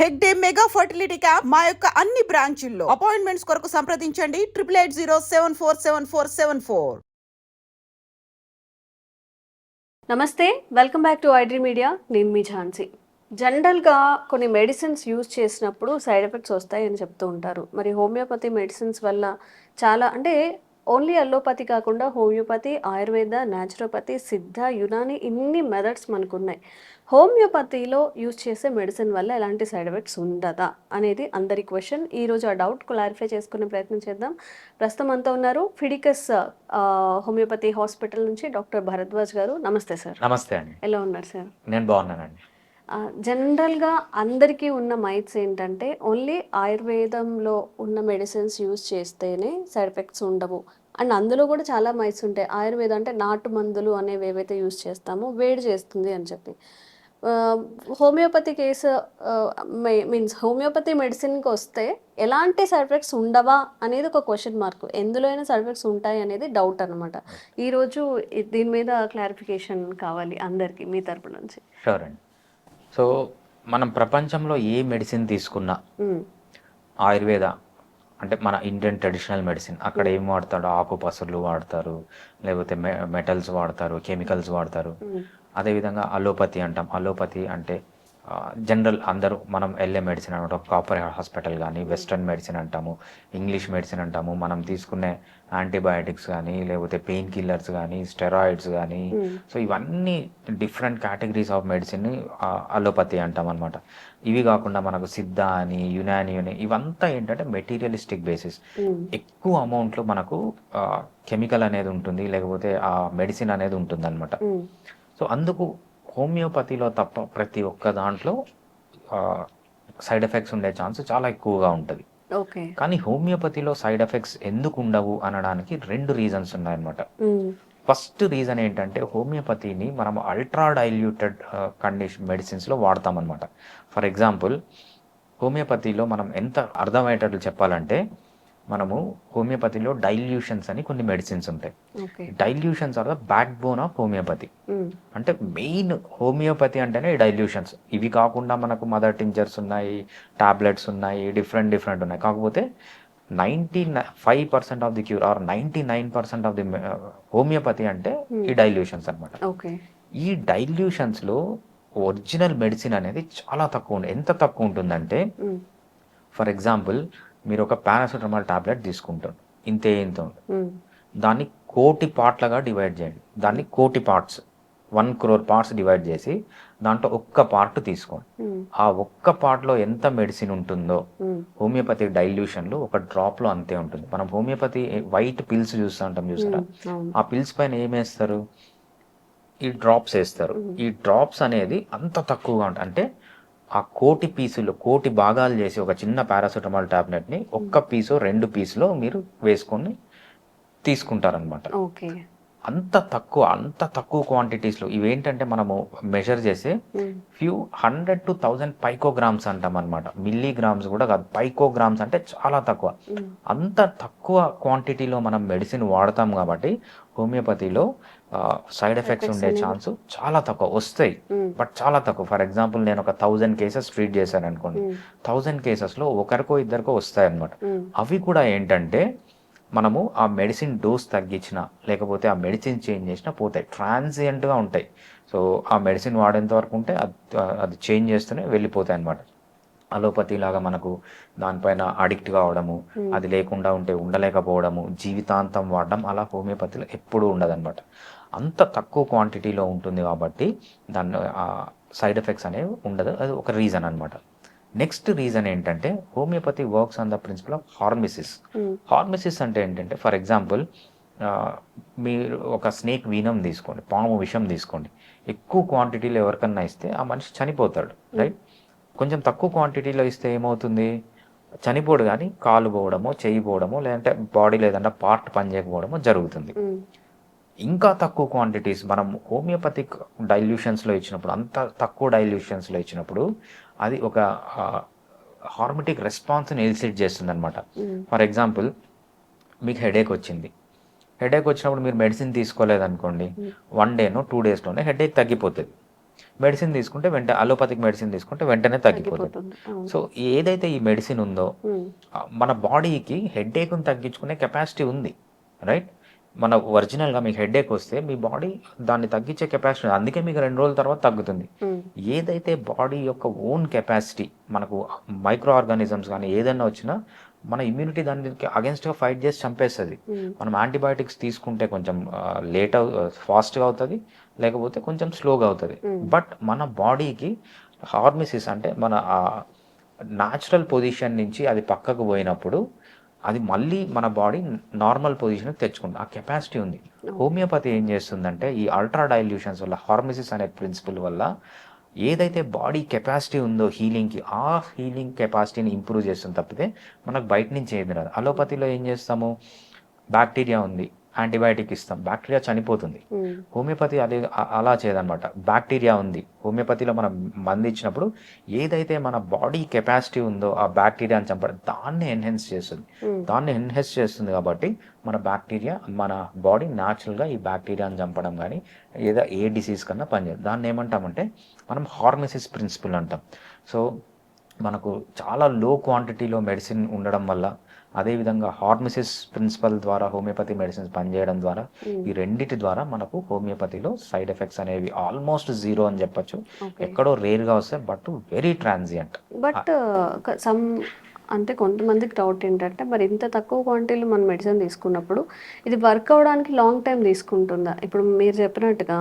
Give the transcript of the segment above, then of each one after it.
Hegde mega fertility camp మా యొక్క అన్ని బ్రాంచుల్లో అపాయింట్మెంట్స్ కొరకు సంప్రదించండి 8880747474. నమస్తే, welcome back to iDream media. నేను మీ ఝాన్సీ. జనరల్గా కొన్ని మెడిసిన్స్ యూజ్ చేసినప్పుడు సైడ్ ఎఫెక్ట్స్ వస్తాయని చెప్తూ ఉంటారు. మరి హోమియోపతి మెడిసిన్స్ వల్ల చాలా అంటే ఓన్లీ అల్లోపతి కాకుండా హోమియోపతి, ఆయుర్వేద, న్యాచురోపతి, సిద్ధ, యునాని ఇన్ని మెథడ్స్ మనకు ఉన్నాయి. హోమియోపతిలో యూజ్ చేసే మెడిసిన్ వల్ల ఎలాంటి సైడ్ ఎఫెక్ట్స్ ఉండదా అనేది అందరి క్వశ్చన్. ఈరోజు ఆ డౌట్ క్లారిఫై చేసుకునే ప్రయత్నం చేద్దాం. ప్రస్తుతం అంతా ఉన్నారు ఫిడికస్ హోమియోపతి హాస్పిటల్ నుంచి డాక్టర్ భరద్వాజ్ గారు. నమస్తే సార్. నమస్తే అండి. ఎలా ఉన్నారు సార్? నేను బాగున్నానండి. జనరల్గా అందరికీ ఉన్న మైట్స్ ఏంటంటే ఓన్లీ ఆయుర్వేదంలో ఉన్న మెడిసిన్స్ యూజ్ చేస్తేనే సైడ్ ఎఫెక్ట్స్ ఉండవు అండ్ అందులో కూడా చాలా మైట్స్ ఉంటాయి. ఆయుర్వేదం అంటే నాటు మందులు అనేవి ఏవైతే యూజ్ చేస్తామో వేడి చేస్తుంది అని చెప్పి. హోమియోపతి కేసు మీన్స్ హోమియోపతి మెడిసిన్కి వస్తే ఎలాంటి సైడ్ ఎఫెక్ట్స్ ఉండవా అనేది ఒక క్వశ్చన్ మార్క్. ఎందులో అయినా సైడ్ ఎఫెక్ట్స్ ఉంటాయి అనేది డౌట్ అనమాట. ఈరోజు దీని మీద క్లారిఫికేషన్ కావాలి అందరికీ మీ తరపు నుంచి. షూర్ అండి. సో మనం ప్రపంచంలో ఏ మెడిసిన్ తీసుకున్నా ఆయుర్వేద అంటే మన ఇండియన్ ట్రెడిషనల్ మెడిసిన్ అక్కడ ఏం వాడతాడు, ఆకు పసర్లు వాడతారు, లేకపోతే మెటల్స్ వాడతారు, కెమికల్స్ వాడతారు. అదేవిధంగా అలోపతి అంటాం. అలోపతి అంటే జనరల్ అందరూ మనం వెళ్ళే మెడిసిన్ అనమాట. కాపర్ హాస్పిటల్ కానీ వెస్ట్రన్ మెడిసిన్ అంటాము, ఇంగ్లీష్ మెడిసిన్ అంటాము. మనం తీసుకునే యాంటీబయాటిక్స్ కానీ లేకపోతే పెయిన్ కిల్లర్స్ కానీ స్టెరాయిడ్స్ కానీ, సో ఇవన్నీ different categories of medicine allopathy అంటాం అనమాట. ఇవి కాకుండా మనకు సిద్ధ అని, యునాని అని, ఇవంతా ఏంటంటే మెటీరియలిస్టిక్ బేసిస్. ఎక్కువ అమౌంట్లో మనకు కెమికల్ అనేది ఉంటుంది, లేకపోతే ఆ మెడిసిన్ అనేది ఉంటుంది అనమాట. సో అందుకు హోమియోపతిలో తప్ప ప్రతి ఒక్క దాంట్లో సైడ్ ఎఫెక్ట్స్ ఉండే ఛాన్స్ చాలా ఎక్కువగా ఉంటుంది. కానీ హోమియోపతిలో సైడ్ ఎఫెక్ట్స్ ఎందుకు ఉండవు అనడానికి 2 రీజన్స్ ఉన్నాయన్నమాట. ఫస్ట్ రీజన్ ఏంటంటే హోమియోపతిని మనం అల్ట్రా డైల్యూటెడ్ మెడిసిన్స్లో వాడతామన్నమాట. ఫర్ ఎగ్జాంపుల్ హోమియోపతిలో మనం ఎంత అర్థమయ్యేటట్లు చెప్పాలంటే, మనము హోమియోపతిలో డైల్యూషన్స్ అని కొన్ని మెడిసిన్స్ ఉంటాయి. Dilutions are the backbone of homoeopathy. అంటే మెయిన్ హోమియోపతి అంటేనే డైల్యూషన్స్. ఇవి కాకుండా మనకు మదర్ టించర్స్ ఉన్నాయి, టాబ్లెట్స్ ఉన్నాయి, డిఫరెంట్ ఉన్నాయి. కాకపోతే 95% of the cure or 99% of the homoeopathy అంటే ఈ డైల్యూషన్స్ అనమాట. ఈ డైల్యూషన్స్లో ఒరిజినల్ మెడిసిన్ అనేది చాలా తక్కువ ఉంటుంది. ఎంత తక్కువ ఉంటుందంటే, ఫర్ ఎగ్జాంపుల్ మీరు ఒక పారాసిటమాల్ టాబ్లెట్ తీసుకుంటారు, ఇంత ఉంటుంది. దాన్ని 1,000,000 పార్ట్లుగా డివైడ్ చేయండి. దాన్ని 1,000,000 పార్ట్స్, 1 crore పార్ట్స్ డివైడ్ చేసి దాంట్లో ఒక్క పార్ట్ తీసుకోండి. ఆ ఒక్క పార్ట్లో ఎంత మెడిసిన్ ఉంటుందో హోమియోపతి డైల్యూషన్లో ఒక డ్రాప్లో అంతే ఉంటుంది. మనం హోమియోపతి వైట్ పిల్స్ చూస్తూ ఉంటాం, చూసారా? ఆ పిల్స్ పైన ఏం వేస్తారు? ఈ డ్రాప్స్ వేస్తారు. ఈ డ్రాప్స్ అనేది అంత తక్కువగా ఉంటుంది. అంటే ఆ 1,000,000 పీసులు 1,000,000 భాగాలు చేసి ఒక చిన్న పారాసిటమాల్ టాబ్లెట్ని ఒక్క పీసో 2 పీసులో మీరు వేసుకొని తీసుకుంటారనమాట. అంత తక్కువ క్వాంటిటీస్లో ఇవేంటంటే మనము మెజర్ చేసే ఫ్యూ 100 to 1000 పైకోగ్రామ్స్ అంటాం అనమాట. మిల్లీగ్రామ్స్ కూడా కాదు, పైకోగ్రామ్స్ అంటే చాలా తక్కువ. అంత తక్కువ క్వాంటిటీలో మనం మెడిసిన్ వాడతాం కాబట్టి హోమియోపతిలో సైడ్ ఎఫెక్ట్స్ ఉండే ఛాన్స్ చాలా తక్కువ. వస్తాయి బట్ చాలా తక్కువ. ఫర్ ఎగ్జాంపుల్ నేను ఒక 1000 కేసెస్ ట్రీట్ చేశాను అనుకోండి, 1000 కేసెస్లో ఒకరికో ఇద్దరికో వస్తాయి అనమాట. అవి కూడా ఏంటంటే మనము ఆ మెడిసిన్ డోస్ తగ్గించినా లేకపోతే ఆ మెడిసిన్ చేంజ్ చేసినా పోతాయి, ట్రాన్సియంట్గా ఉంటాయి. సో ఆ మెడిసిన్ వాడేంత వరకు ఉంటే అది చేంజ్ చేస్తూనే వెళ్ళిపోతాయి అనమాట. అలోపతి లాగా మనకు దానిపైన అడిక్ట్ కావడము, అది లేకుండా ఉంటే ఉండలేకపోవడము, జీవితాంతం వాడడం, అలా హోమియోపతిలో ఎప్పుడూ ఉండదన్నమాట. అంత తక్కువ క్వాంటిటీలో ఉంటుంది కాబట్టి దాని సైడ్ ఎఫెక్ట్స్ అనేవి ఉండదు. అది ఒక రీజన్ అనమాట. నెక్స్ట్ రీజన్ ఏంటంటే homeopathy works on the principle of hormesis. Hormesis అంటే ఏంటంటే, ఫర్ ఎగ్జాంపుల్ మీరు ఒక స్నేక్ వీనం తీసుకోండి, పాము విషం తీసుకోండి. ఎక్కువ క్వాంటిటీలో ఎవరికన్నా ఇస్తే ఆ మనిషి చనిపోతాడు, రైట్? కొంచెం తక్కువ క్వాంటిటీలో ఇస్తే ఏమవుతుంది? చనిపోడు, కానీ కాలు పోవడమో, చెయ్యి పోవడమో, లేదంటే బాడీ లేదంటే పార్ట్ పనిచేయకపోవడమో జరుగుతుంది. ఇంకా తక్కువ క్వాంటిటీస్ మనం హోమియోపతిక్ డైల్యూషన్స్లో ఇచ్చినప్పుడు, అంత తక్కువ డైల్యూషన్స్లో ఇచ్చినప్పుడు అది ఒక హార్మోటిక్ రెస్పాన్స్ని ఎలిసిట్ చేస్తుంది అనమాట. ఫర్ ఎగ్జాంపుల్ మీకు హెడేక్ వచ్చింది. హెడేక్ వచ్చినప్పుడు మీరు మెడిసిన్ తీసుకోలేదనుకోండి, 1 day 2 daysలోనే హెడేక్ తగ్గిపోతుంది. మెడిసిన్ తీసుకుంటే అలోపతిక్ మెడిసిన్ తీసుకుంటే వెంటనే తగ్గిపోతుంది. తగ్గిపోతుంది. అవును. సో ఏదైతే ఈ మెడిసిన్ ఉందో మన బాడీకి హెడ్ఏక్ని తగ్గించుకునే కెపాసిటీ ఉంది, రైట్? మన ఒరిజినల్గా మీకు హెడ్ఏక్ వస్తే మీ బాడీ దాన్ని తగ్గించే కెపాసిటీ ఉంది, అందుకే మీకు 2 రోజుల తర్వాత తగ్గుతుంది. ఏదైతే బాడీ యొక్క ఓన్ కెపాసిటీ, మనకు మైక్రో ఆర్గానిజమ్స్ కానీ ఏదైనా వచ్చినా మన ఇమ్యూనిటీ దానికి అగెన్స్ట్గా ఫైట్ చేసి చంపేస్తుంది. మనం యాంటీబయాటిక్స్ తీసుకుంటే కొంచెం ఫాస్ట్గా అవుతుంది, లేకపోతే కొంచెం స్లోగా అవుతుంది. బట్ మన బాడీకి హార్మిసిస్ అంటే మన న్యాచురల్ పొజిషన్ నుంచి అది పక్కకు పోయినప్పుడు అది మళ్ళీ మన బాడీ నార్మల్ పొజిషన్కి తెచ్చుకుంటుంది, ఆ కెపాసిటీ ఉంది. హోమియోపతి ఏం చేస్తుందంటే ఈ అల్ట్రా డైల్యూషన్స్ వల్ల, హార్మిసిస్ అనే ప్రిన్సిపల్ వల్ల ఏదైతే బాడీ కెపాసిటీ ఉందో హీలింగ్కి, ఆ హీలింగ్ కెపాసిటీని ఇంప్రూవ్ చేస్తుంది తప్పితే మనకు బయట నుంచి ఏది రాదు. అలోపతిలో ఏం చేస్తాము, బ్యాక్టీరియా ఉంది, యాంటీబయాటిక్ ఇస్తాం, బ్యాక్టీరియా చనిపోతుంది. హోమియోపతి అదే అలా చేయదన్నమాట. బ్యాక్టీరియా ఉంది, హోమియోపతిలో మనం మందు ఇచ్చినప్పుడు ఏదైతే మన బాడీ కెపాసిటీ ఉందో ఆ బ్యాక్టీరియాని చంపడం, దాన్ని ఎన్హెన్స్ చేస్తుంది. కాబట్టి మన బ్యాక్టీరియా, మన బాడీ న్యాచురల్గా ఈ బ్యాక్టీరియాని చంపడం కానీ ఏదో ఏ డిసీజ్ కన్నా పనిచేయదు. దాన్ని ఏమంటామంటే మనం హార్మిసిస్ ప్రిన్సిపల్ అంటాం. సో మనకు చాలా లో క్వాంటిటీలో మెడిసిన్ ఉండడం వల్ల, అదేవిధంగా హార్మిసిస్ ప్రిన్సిపల్ ద్వారా హోమియోపతి మెడిసిన్స్ పనిచేయడం ద్వారా, ఈ రెండిటి ద్వారా మనకు హోమియోపతిలో సైడ్ ఎఫెక్ట్స్ అనేవి ఆల్మోస్ట్ 0 అని చెప్పచ్చు. ఎక్కడో రేర్గా వస్తాయి, but very transient. But some అంటే కొంతమందికి డౌట్ ఏంటంటే, మరి ఇంత తక్కువ క్వాంటిటీలో మనం మెడిసిన్ తీసుకున్నప్పుడు ఇది వర్క్ అవడానికి లాంగ్ టైం తీసుకుంటుందా? ఇప్పుడు మీరు చెప్పినట్టుగా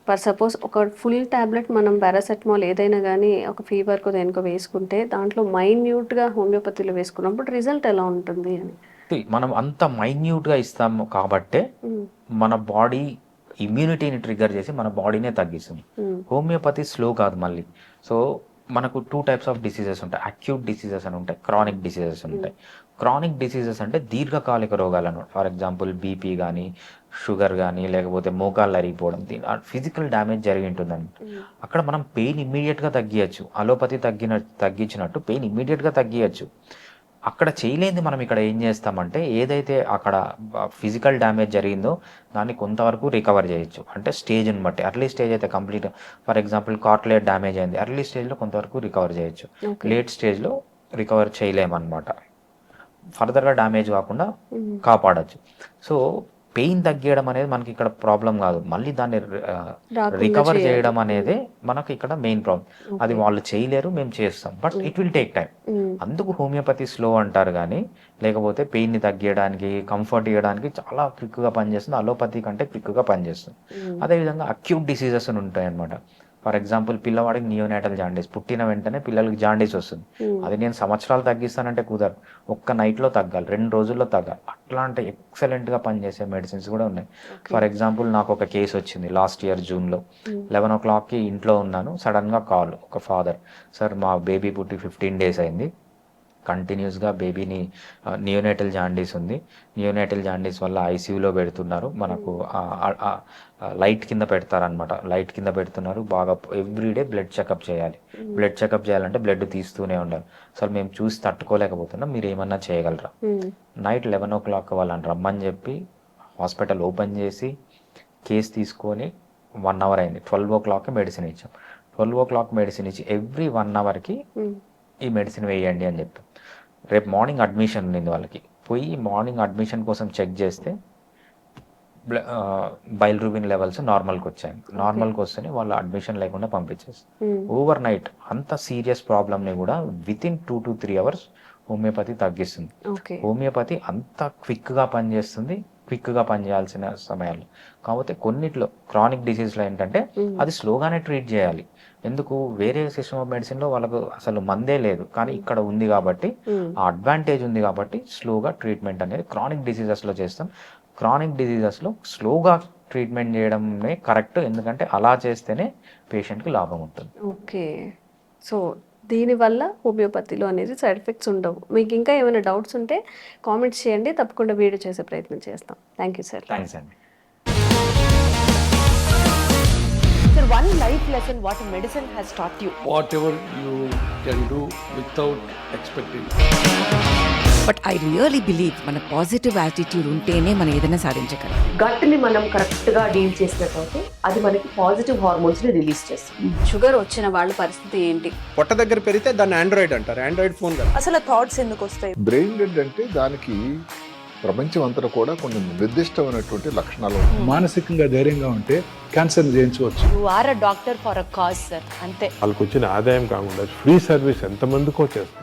ఫర్ సపోజ్ ఒక ఫుల్ ట్యాబ్లెట్ మనం పారాసెటమాల్ ఏదైనా కానీ ఒక ఫీవర్కో దేనికో వేసుకుంటే దాంట్లో మైన్యూట్గా హోమియోపతిలో వేసుకున్నప్పుడు రిజల్ట్ ఎలా ఉంటుంది అని. మనం అంత మైన్యూట్గా ఇస్తాము కాబట్టే మన బాడీ ఇమ్యూనిటీని ట్రిగర్ చేసి మన బాడీనే తగ్గిస్తుంది. హోమియోపతి స్లో కాదు మళ్ళీ. సో మనకు 2 టైప్స్ ఆఫ్ డిసీజెస్ ఉంటాయి, అక్యూట్ డిసీజెస్ అని ఉంటాయి, క్రానిక్ డిసీజెస్ ఉంటాయి. క్రానిక్ డిసీజెస్ అంటే దీర్ఘకాలిక రోగాలు అన్నమాట. ఫర్ ఎగ్జాంపుల్ బీపీ కానీ, షుగర్ కానీ, లేకపోతే మోకాళ్ళు అరిగిపోవడం, ఫిజికల్ డ్యామేజ్ జరిగి ఉంటుందండి. అక్కడ మనం పెయిన్ ఇమ్మీడియట్గా తగ్గియచ్చు, అలోపతి తగ్గించినట్టు పెయిన్ ఇమ్మీడియట్గా తగ్గియచ్చు. అక్కడ చేయలేనిది మనం ఇక్కడ ఏం చేస్తామంటే, ఏదైతే అక్కడ ఫిజికల్ డ్యామేజ్ జరిగిందో దాన్ని కొంతవరకు రికవర్ చేయొచ్చు. అంటే స్టేజ్ని బట్టి, అర్లీ స్టేజ్ అయితే complete, for example cartilage damage అయింది, అర్లీ స్టేజ్లో కొంతవరకు రికవర్ చేయొచ్చు, లేట్ స్టేజ్లో రికవర్ చేయలేమన్నమాట. ఫర్దర్గా డ్యామేజ్ కాకుండా కాపాడచ్చు. సో పెయిన్ తగ్గియడం అనేది మనకి ఇక్కడ ప్రాబ్లం కాదు, మళ్ళీ దాన్ని రికవర్ చేయడం అనేది మనకి ఇక్కడ మెయిన్ ప్రాబ్లం. అది వాళ్ళు చేయలేరు, మేము చేస్తాం, but it will take time. అందుకు హోమియోపతి స్లో అంటారు. కానీ లేకపోతే పెయిన్ని తగ్గించడానికి, కంఫర్ట్ ఇవ్వడానికి చాలా క్విక్గా పనిచేస్తుంది, అలోపతి కంటే క్విక్గా పనిచేస్తుంది. అదేవిధంగా అక్యూట్ డిసీజెస్ ఉంటాయి అన్నమాట. ఫర్ ఎగ్జాంపుల్ పిల్లవాడికి నియోనాటల్ జాండీస్, పుట్టిన వెంటనే పిల్లలకి జాండీస్ వస్తుంది. అది నేను సంవత్సరాలు తగ్గిస్తానంటే కుదరదు, ఒక్క నైట్లో తగ్గాలి, 2 రోజుల్లో తగ్గాలి. అట్లాంటి ఎక్సలెంట్గా పనిచేసే మెడిసిన్స్ కూడా ఉన్నాయి. ఫర్ ఎగ్జాంపుల్ నాకు ఒక కేసు వచ్చింది లాస్ట్ ఇయర్ జూన్లో. 11 o'clockకి ఇంట్లో ఉన్నాను, సడన్గా కాల్, ఒక ఫాదర్, సార్ మా బేబీ పుట్టి 15 days అయింది, కంటిన్యూస్గా బేబీని నియోనేటల్ జాండీస్ ఉంది, నియోనేటల్ జాండీస్ వల్ల ఐసీయూలో పెడుతున్నారు, మనకు లైట్ కింద పెడతారనమాట, లైట్ కింద పెడుతున్నారు, బాగా ఎవ్రీడే బ్లడ్ చెకప్ చేయాలి. బ్లడ్ చెకప్ చేయాలంటే బ్లడ్ తీస్తూనే ఉండాలి. అసలు మేము చూసి తట్టుకోలేకపోతున్నాం, మీరు ఏమన్నా చేయగలరా? నైట్ 11 o'clock వాళ్ళని రమ్మని చెప్పి హాస్పిటల్ ఓపెన్ చేసి కేసు తీసుకొని 1 hour అయింది. 12 o'clockకి మెడిసిన్ ఇచ్చాం. 12 o'clock మెడిసిన్ ఇచ్చి ఎవ్రీ 1 hourకి ఈ మెడిసిన్ వేయండి అని చెప్పాం. రేపు మార్నింగ్ అడ్మిషన్ ఉంది వాళ్ళకి, పోయి మార్నింగ్ అడ్మిషన్ కోసం చెక్ చేస్తే బైల్రూబిన్ లెవెల్స్ నార్మల్కి వచ్చాయి. నార్మల్కి వస్తేనే వాళ్ళు అడ్మిషన్ లేకుండా పంపించేస్తారు. ఓవర్ నైట్ అంత సీరియస్ ప్రాబ్లమ్ని కూడా వితిన్ 2 to 3 hours హోమియోపతి తగ్గిస్తుంది. హోమియోపతి అంత క్విక్గా పనిచేస్తుంది, క్విక్గా పనిచేయాల్సిన సమయాల్లో. కాకపోతే కొన్నిట్లో క్రానిక్ డిసీజ్లో ఏంటంటే అది స్లోగానే ట్రీట్ చేయాలి. ఎందుకు, వేరే సిస్టమ్ ఆఫ్ మెడిసిన్లో వాళ్ళకు అసలు మందే లేదు, కానీ ఇక్కడ ఉంది కాబట్టి ఆ అడ్వాంటేజ్ ఉంది కాబట్టి స్లోగా ట్రీట్మెంట్ అనేది క్రానిక్ డిసీజెస్లో చేస్తాం. క్రానిక్ డిసీజెస్లో స్లోగా ట్రీట్మెంట్ చేయడమే కరెక్ట్, ఎందుకంటే అలా చేస్తేనే పేషెంట్కి లాభం ఉంటుంది. ఓకే, సో దీనివల్ల హోమియోపతిలో అనేది సైడ్ ఎఫెక్ట్స్ ఉండవు. మీకు ఇంకా ఏమైనా డౌట్స్ ఉంటే కామెంట్స్ చేయండి, తప్పకుండా వీడియో చేసే ప్రయత్నం చేస్తాం. Thank you sir. థ్యాంక్స్ అండి. Sir, one life lesson what medicine has taught you. Whatever you can do without expecting. But I really believe మన పాజిటివ్ యాటిట్యూడ్ ఉంటేనే మనం ఏదైనా సాధించగలం. గట్ ని మనం కరెక్ట్ గా డీల్ చేసినట్లయితే అది మనకి పాజిటివ్ హార్మోన్స్ ని రిలీజ్ చేస్తుంది. షుగర్ వచ్చిన వాళ్ళ పరిస్థితి ఏంటి? పొట్ట దగ్గర పెరిగితే దాన్ని ఆండ్రాయిడ్ అంటారు, ఆండ్రాయిడ్ ఫోన్ కదా. అసలు థాట్స్ ఎందుకు వస్తాయి? బ్రెయిన్ డెడ్ అంటే దానికి ప్రపంచం అంతా కూడా కొన్ని నిర్దిష్టమైనటువంటి లక్షణాలు ఉంటాయి. మానసికంగా ధైర్యంగా ఉంటే క్యాన్సర్ జయించవచ్చు. You are a doctor for a cause sir, అంతే. వాళ్ళకి వచ్చిన ఆదాయం కాకుండా ఫ్రీ సర్వీస్ ఎంతమందికో చేస్తారు.